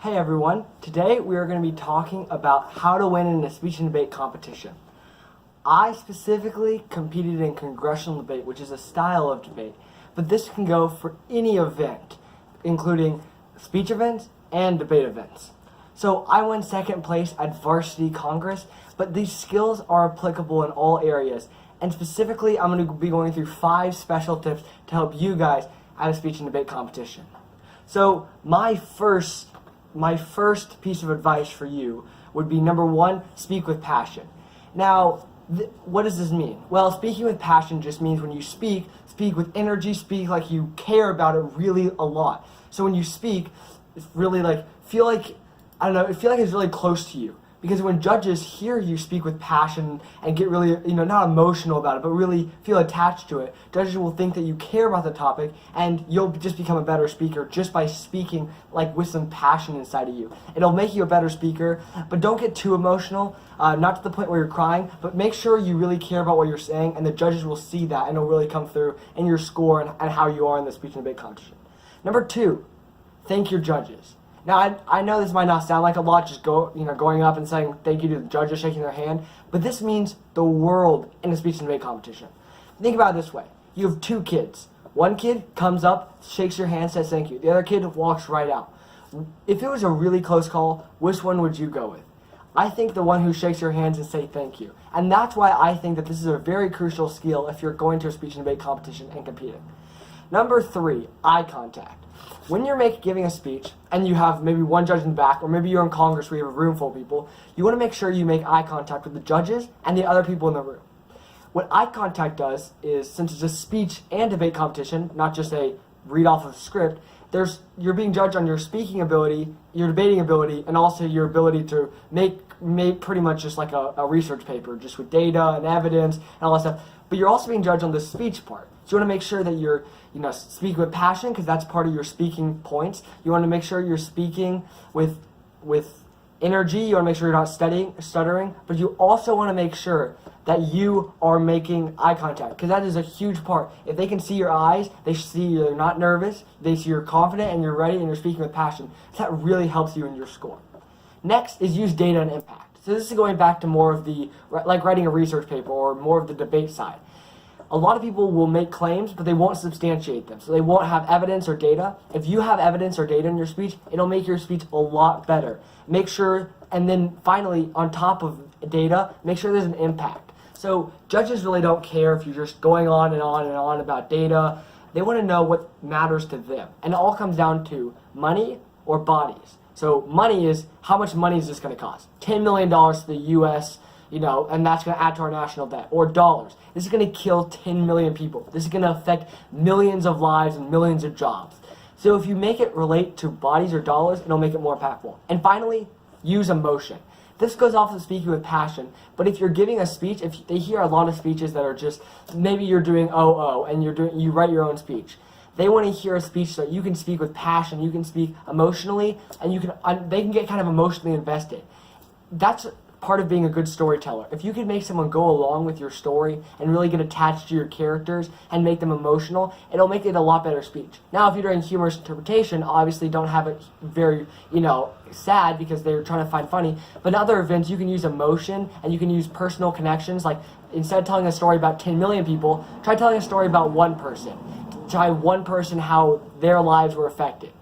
Hey everyone, today we are going to be talking about how to win in a speech and debate competition. I specifically competed in congressional debate, which is a style of debate, but this can go for any event, including speech events and debate events. So I won second place at Varsity Congress, but these skills are applicable in all areas, and specifically I'm going to be going through 5 special tips to help you guys at a speech and debate competition. So my first piece of advice for you would be, number 1, speak with passion. Now, what does this mean? Well, speaking with passion just means when you speak with energy, speak like you care about it really a lot. So when you speak, it's really feel like it's really close to you. Because when judges hear you speak with passion and get really, not emotional about it, but really feel attached to it, judges will think that you care about the topic, and you'll just become a better speaker just by speaking with some passion inside of you. It'll make you a better speaker, but don't get too emotional, not to the point where you're crying, but make sure you really care about what you're saying, and the judges will see that, and it'll really come through in your score and how you are in the speech and debate competition. Number 2, thank your judges. Now, I know this might not sound like a lot, just going up and saying thank you to the judges, shaking their hand, but this means the world in a speech and debate competition. Think about it this way. You have 2 kids. One kid comes up, shakes your hand, says thank you. The other kid walks right out. If it was a really close call, which one would you go with? I think the one who shakes your hands and say thank you. And that's why I think that this is a very crucial skill if you're going to a speech and debate competition and competing. Number 3, eye contact. When you're giving a speech and you have maybe one judge in the back, or maybe you're in Congress where you have a room full of people, you want to make sure you make eye contact with the judges and the other people in the room. What eye contact does is, since it's a speech and debate competition, not just a read off of a script, you're being judged on your speaking ability, your debating ability, and also your ability to make pretty much just like a research paper, just with data and evidence and all that stuff. But you're also being judged on the speech part. So you want to make sure that you're, speaking with passion, because that's part of your speaking points. You want to make sure you're speaking with energy. You want to make sure you're not stuttering. But you also want to make sure that you are making eye contact, because that is a huge part. If they can see your eyes, they see you're not nervous, they see you're confident and you're ready and you're speaking with passion. That really helps you in your score. Next is use data and impact. So this is going back to more of the, like writing a research paper or more of the debate side. A lot of people will make claims, but they won't substantiate them. So they won't have evidence or data. If you have evidence or data in your speech, it'll make your speech a lot better. Make sure, and then finally, on top of data, make sure there's an impact. So judges really don't care if you're just going on and on and on about data. They want to know what matters to them. And it all comes down to money or bodies. So money is, how much money is this going to cost? $10 million to the U.S., and that's going to add to our national debt. Or dollars. This is going to kill 10 million people. This is going to affect millions of lives and millions of jobs. So if you make it relate to bodies or dollars, it'll make it more impactful. And finally, use emotion. This goes off of speaking with passion, but if you're giving a speech, if they hear a lot of speeches that are just, maybe you're doing and you write your own speech. They want to hear a speech that you can speak with passion, you can speak emotionally, and they can get kind of emotionally invested. That's part of being a good storyteller. If you can make someone go along with your story and really get attached to your characters and make them emotional, it'll make it a lot better speech. Now, if you're doing humorous interpretation, obviously don't have it very, sad because they're trying to find funny. But in other events, you can use emotion and you can use personal connections. Like, instead of telling a story about 10 million people, try telling a story about one person. Try one person, how their lives were affected.